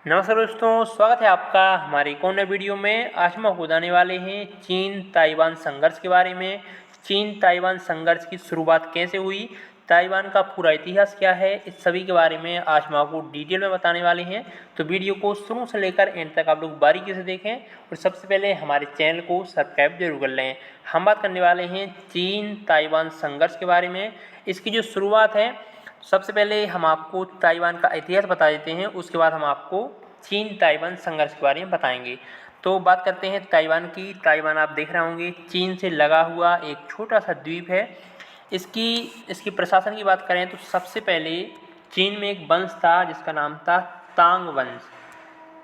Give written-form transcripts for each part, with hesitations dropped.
नमस्कार दोस्तों, स्वागत है आपका हमारे एक और नए वीडियो में। आज हम आपको बताने वाले हैं चीन ताइवान संघर्ष के बारे में। चीन ताइवान संघर्ष की शुरुआत कैसे हुई, ताइवान का पूरा इतिहास क्या है, इस सभी के बारे में आज हम आपको डिटेल में बताने वाले हैं। तो वीडियो को शुरू से लेकर एंड तक आप लोग बारीकी से देखें और सबसे पहले हमारे चैनल को सब्सक्राइब जरूर कर लें। हम बात करने वाले हैं चीन ताइवान संघर्ष के बारे में। इसकी जो शुरुआत है, सबसे पहले हम आपको ताइवान का इतिहास बता देते हैं, उसके बाद हम आपको चीन ताइवान संघर्ष के बारे में बताएंगे। तो बात करते हैं ताइवान की। ताइवान आप देख रहे होंगे चीन से लगा हुआ एक छोटा सा द्वीप है। इसकी प्रशासन की बात करें तो सबसे पहले चीन में एक वंश था जिसका नाम था तांग वंश।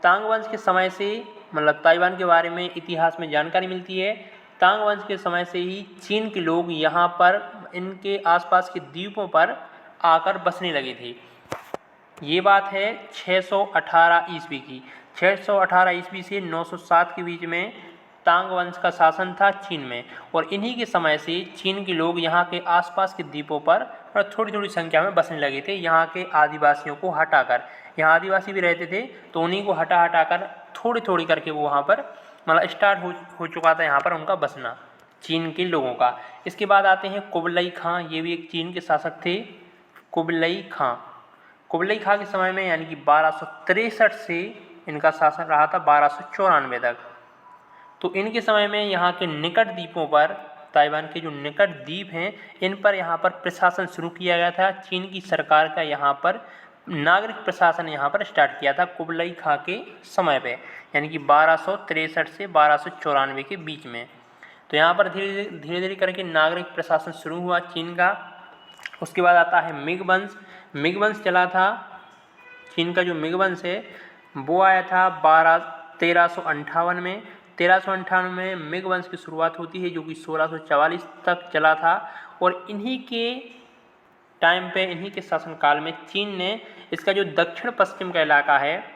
तांग वंश के समय से मतलब ताइवान के बारे में इतिहास में जानकारी मिलती है। तांग वंश के समय से ही चीन के लोग यहाँ पर इनके आसपास के द्वीपों पर आकर बसने लगे थे। ये बात है 618 ईस्वी की। 618 ईस्वी से 907 के बीच में तांग वंश का शासन था चीन में, और इन्हीं के समय से चीन के लोग यहाँ के आसपास के द्वीपों पर थोड़ी थोड़ी संख्या में बसने लगे थे। यहाँ के आदिवासियों को हटाकर, यहाँ आदिवासी भी रहते थे तो उन्हीं को हटा कर थोड़ी थोड़ी करके वो वहाँ पर मतलब स्टार्ट हो चुका था यहाँ पर उनका बसना चीन के लोगों का। इसके बाद आते हैं कुबलई खां। ये भी एक चीन के शासक थे, कुबलई खां। कुबलई खां के समय में यानी कि 1263 से इनका शासन रहा था 1294 तक। तो इनके समय में यहाँ के निकट द्वीपों पर, ताइवान के जो निकट द्वीप हैं, इन पर यहाँ पर प्रशासन शुरू किया गया था। चीन की सरकार का यहाँ पर नागरिक प्रशासन यहाँ पर स्टार्ट किया था कुबलई खां के समय पे, यानी कि 1263 से 1294 के बीच में। तो यहाँ पर धीरे धीरे करके नागरिक प्रशासन शुरू हुआ चीन का। उसके बाद आता है मिग वंश। मिग वंश चला था, चीन का जो मिग वंश है वो आया था 1358 में। 1358 में मिग वंश की शुरुआत होती है जो कि 1644 तक चला था। और इन्हीं के टाइम पे, इन्हीं के शासनकाल में चीन ने इसका जो दक्षिण पश्चिम का इलाका है,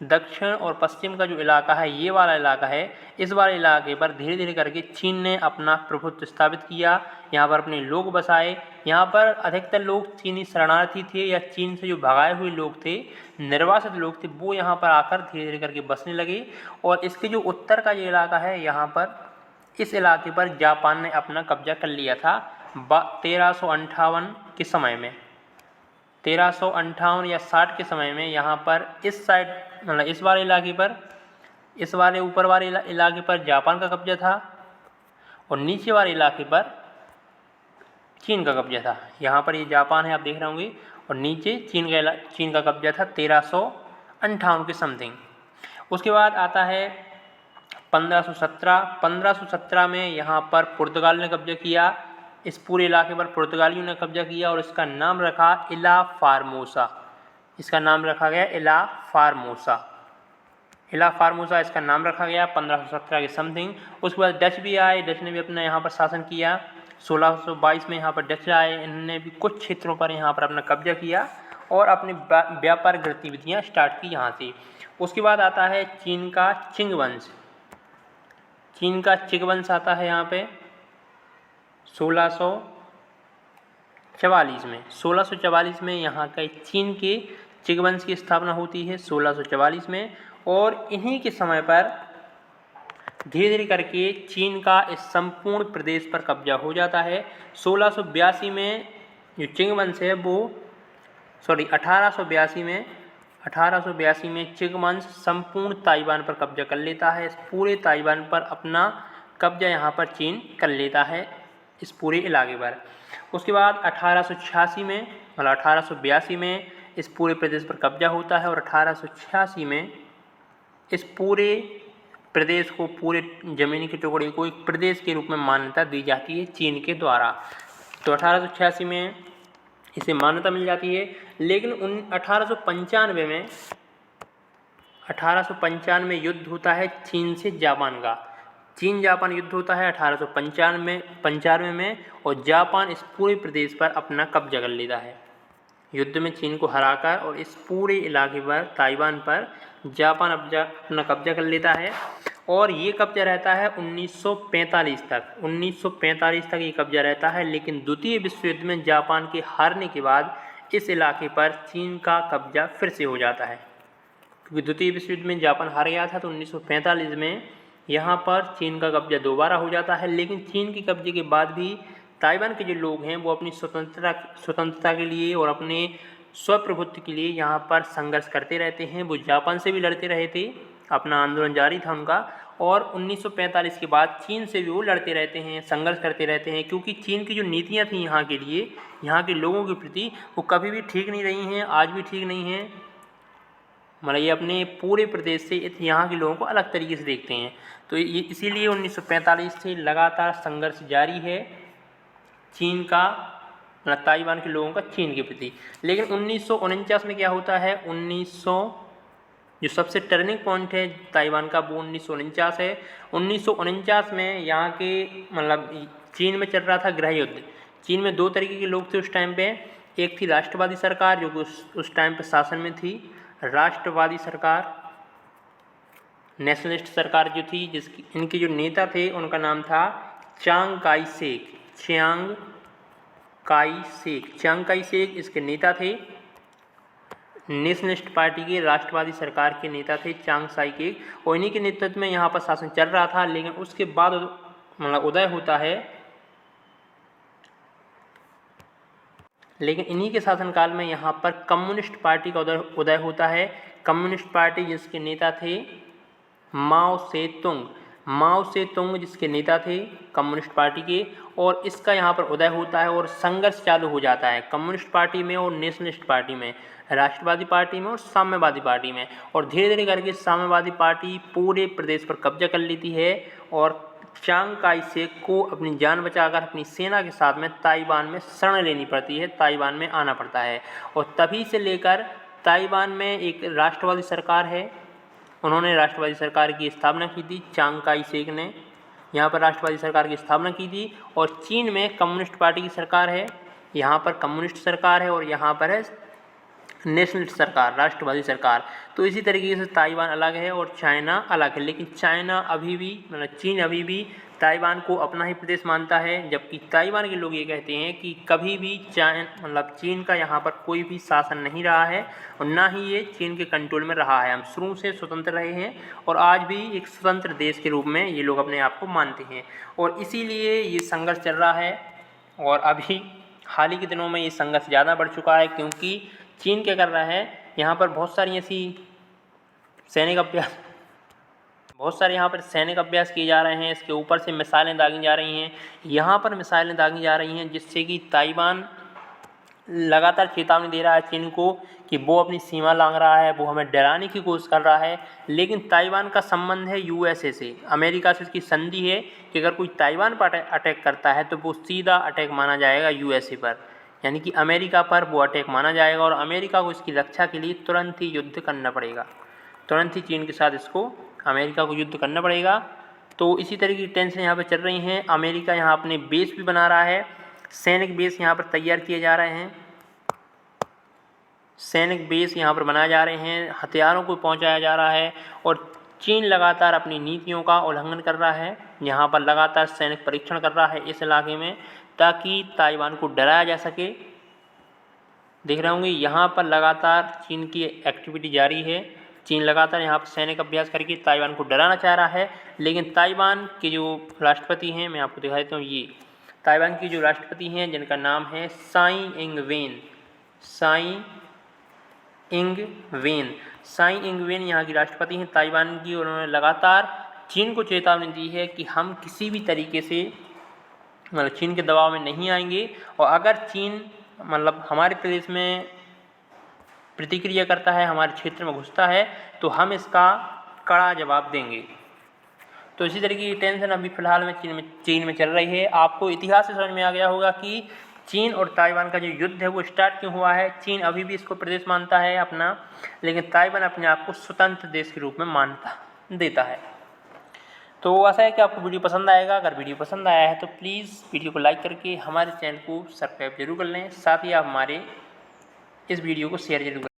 दक्षिण और पश्चिम का जो इलाका है, ये वाला इलाका है, इस वाले इलाके पर धीरे धीरे करके चीन ने अपना प्रभुत्व स्थापित किया। यहाँ पर अपने लोग बसाए। यहाँ पर अधिकतर लोग चीनी शरणार्थी थे या चीन से जो भगाए हुए लोग थे, निर्वासित लोग थे, वो यहाँ पर आकर धीरे धीरे करके बसने लगे। और इसके जो उत्तर का जो इलाका है, यहाँ पर इस इलाके पर जापान ने अपना कब्जा कर लिया था 1358 के समय में। 1358 या 60 के समय में यहाँ पर इस साइड मतलब इस वाले इलाके पर, इस वाले ऊपर वाले इलाके पर जापान का कब्जा था और नीचे वाले इलाके पर चीन का कब्जा था। यहाँ पर ये जापान है, आप देख रहे होंगे, और नीचे चीन का कब्जा था 1358 के समथिंग। उसके बाद आता है 1517। 1517 में यहाँ पर पुर्तगाल ने कब्जा किया। इस पूरे इलाके पर पुर्तगालियों ने कब्जा किया और इसका नाम रखा इला फार्मोसा। इसका नाम रखा गया इला फार्मोसा। इला फार्मोसा इसका नाम रखा गया 1517 के समथिंग। उसके बाद डच भी आए, डच ने भी अपना यहाँ पर शासन किया। 1622 में यहाँ पर डच आए, इन्होंने भी कुछ क्षेत्रों पर यहाँ पर अपना कब्जा किया और अपनी व्यापारिक गतिविधियाँ स्टार्ट की यहाँ से। उसके बाद आता है चीन का चिंग वंश। चीन का चिंग वंश आता है यहाँ पे 1644 में। 1644 में यहाँ का चीन के चिंग वंश की स्थापना होती है 1644 में। और इन्हीं के समय पर धीरे धीरे करके चीन का इस संपूर्ण प्रदेश पर कब्जा हो जाता है। 1682 में जो चिंग वंश है वो 1882 में चिंग वंश संपूर्ण ताइवान पर कब्जा कर लेता है। इस पूरे ताइवान पर अपना कब्जा यहाँ पर चीन कर लेता है, इस पूरे इलाके पर। उसके बाद 1886 में मतलब 1882 में इस पूरे प्रदेश पर कब्जा होता है और 1886 में इस पूरे प्रदेश को, पूरे ज़मीनी के टुकड़े को एक प्रदेश के रूप में मान्यता दी जाती है चीन के द्वारा। तो 1886 में इसे मान्यता मिल जाती है। लेकिन 1895 में युद्ध होता है चीन से जापान का। चीन जापान युद्ध होता है 1895 में और जापान इस पूरे प्रदेश पर अपना कब्जा कर लेता है। युद्ध में चीन को हराकर और इस पूरे इलाके पर, ताइवान पर जापान अपना कब्जा कर लेता है। और ये कब्जा रहता है 1945 तक। 1945 तक ये कब्जा रहता है। लेकिन द्वितीय विश्व युद्ध में जापान के हारने के बाद इस इलाके पर चीन का कब्जा फिर से हो जाता है। क्योंकि द्वितीय विश्व युद्ध में जापान हार गया था। तो 1945 में यहाँ पर चीन का कब्जा दोबारा हो जाता है। लेकिन चीन के कब्जे के बाद भी ताइवान के जो लोग हैं वो अपनी स्वतंत्रता के लिए और अपने स्वप्रभुत्व के लिए यहाँ पर संघर्ष करते रहते हैं। वो जापान से भी लड़ते रहे थे, अपना आंदोलन जारी था उनका। और 1945 के बाद चीन से भी वो लड़ते रहते हैं, संघर्ष करते रहते हैं, क्योंकि चीन की जो नीतियाँ थी यहाँ के लिए, यहाँ के लोगों के प्रति, वो कभी भी ठीक नहीं रही हैं, आज भी ठीक नहीं हैं। मतलब ये अपने पूरे प्रदेश से यहाँ के लोगों को अलग तरीके से देखते हैं। तो ये इसीलिए 1945 से लगातार संघर्ष जारी है चीन का, मतलब ताइवान के लोगों का चीन के प्रति। लेकिन 1949 में क्या होता है, जो सबसे टर्निंग पॉइंट है ताइवान का वो 1949 है। 1949 में यहाँ के मतलब चीन में चल रहा था गृह युद्ध। चीन में दो तरीके के लोग थे उस टाइम पे। एक थी राष्ट्रवादी सरकार जो उस टाइम पे शासन में थी, राष्ट्रवादी सरकार, नेशनलिस्ट सरकार जो थी, जिसकी इनके जो नेता थे उनका नाम था चांग काई शेक इसके नेता थे। नेशनलिस्ट पार्टी के, राष्ट्रवादी सरकार के नेता थे चांग साई के, और इन्हीं के नेतृत्व में यहाँ पर शासन चल रहा था। लेकिन उसके बाद मतलब उदय होता है, लेकिन इन्हीं के शासनकाल में यहाँ पर कम्युनिस्ट पार्टी का उदय होता है। कम्युनिस्ट पार्टी जिसके नेता थे माओ से तुंग जिसके नेता थे कम्युनिस्ट पार्टी के, और इसका यहाँ पर उदय होता है और संघर्ष चालू हो जाता है कम्युनिस्ट पार्टी में और नेशनलिस्ट पार्टी में, राष्ट्रवादी पार्टी में और साम्यवादी पार्टी में। और धीरे धीरे करके साम्यवादी पार्टी पूरे प्रदेश पर कब्जा कर लेती है और चांग काई शेक को अपनी जान बचाकर अपनी सेना के साथ में ताइवान में शरण लेनी पड़ती है, ताइवान में आना पड़ता है। और तभी से लेकर ताइवान में एक राष्ट्रवादी सरकार है। उन्होंने राष्ट्रवादी सरकार की स्थापना की थी, चांग काई शेक ने यहाँ पर राष्ट्रवादी सरकार की स्थापना की थी। और चीन में कम्युनिस्ट पार्टी की सरकार है, यहाँ पर कम्युनिस्ट सरकार है, और यहाँ पर है नेशनलिस्ट सरकार, राष्ट्रवादी सरकार। तो इसी तरीके से ताइवान अलग है और चाइना अलग है। लेकिन चाइना अभी भी, मतलब चीन अभी भी ताइवान को अपना ही प्रदेश मानता है, जबकि ताइवान के लोग ये कहते हैं कि कभी भी चीन का यहाँ पर कोई भी शासन नहीं रहा है और ना ही ये चीन के कंट्रोल में रहा है। हम शुरू से स्वतंत्र रहे हैं और आज भी एक स्वतंत्र देश के रूप में ये लोग अपने आप को मानते हैं। और इसीलिए ये संघर्ष चल रहा है। और अभी हाल ही के दिनों में ये संघर्ष ज़्यादा बढ़ चुका है, क्योंकि चीन क्या कर रहा है, यहाँ पर बहुत सारे यहाँ पर सैनिक अभ्यास किए जा रहे हैं। इसके ऊपर से मिसाइलें दागी जा रही हैं, यहाँ पर मिसाइलें दागी जा रही हैं, जिससे कि ताइवान लगातार चेतावनी दे रहा है चीन को कि वो अपनी सीमा लांघ रहा है, वो हमें डराने की कोशिश कर रहा है। लेकिन ताइवान का संबंध है यूएसए से, अमेरिका से इसकी संधि है कि अगर कोई ताइवान पर अटैक करता है तो वो सीधा अटैक माना जाएगा यूएसए पर, यानी कि अमेरिका पर वो अटैक माना जाएगा और अमेरिका को इसकी रक्षा के लिए तुरंत ही युद्ध करना पड़ेगा, तुरंत ही चीन के साथ इसको अमेरिका को युद्ध करना पड़ेगा। तो इसी तरह की टेंशन यहाँ पर चल रही हैं। अमेरिका यहाँ अपने बेस भी बना रहा है, सैनिक बेस यहाँ पर तैयार किए जा रहे हैं, सैनिक बेस यहाँ पर बनाए जा रहे हैं, हथियारों को पहुँचाया जा रहा है। और चीन लगातार अपनी नीतियों का उल्लंघन कर रहा है, यहाँ पर लगातार सैनिक परीक्षण कर रहा है इस इलाके में, ताकि ताइवान को डराया जा सके। देख रहे होंगे यहाँ पर लगातार चीन की एक्टिविटी जारी है। चीन लगातार यहाँ पर सैनिक अभ्यास करके ताइवान को डराना चाह रहा है। लेकिन ताइवान के जो राष्ट्रपति हैं, मैं आपको दिखा देता हूँ, ये ताइवान की जो राष्ट्रपति हैं जिनका नाम है साई इंग वेन यहाँ की राष्ट्रपति हैं ताइवान की। उन्होंने लगातार चीन को चेतावनी दी है कि हम किसी भी तरीके से मतलब चीन के दबाव में नहीं आएंगे, और अगर चीन मतलब हमारे प्रदेश में प्रतिक्रिया करता है, हमारे क्षेत्र में घुसता है, तो हम इसका कड़ा जवाब देंगे। तो इसी तरीके की टेंशन अभी फ़िलहाल में चीन में चल रही है। आपको इतिहास से समझ में आ गया होगा कि चीन और ताइवान का जो युद्ध है वो स्टार्ट क्यों हुआ है। चीन अभी भी इसको प्रदेश मानता है अपना, लेकिन ताइवान अपने आप को स्वतंत्र देश के रूप में देता है। तो आशा है कि आपको वीडियो पसंद आएगा। अगर वीडियो पसंद आया है तो प्लीज़ वीडियो को लाइक करके हमारे चैनल को सब्सक्राइब जरूर कर लें। साथ ही आप हमारे इस वीडियो को शेयर जरूर करें।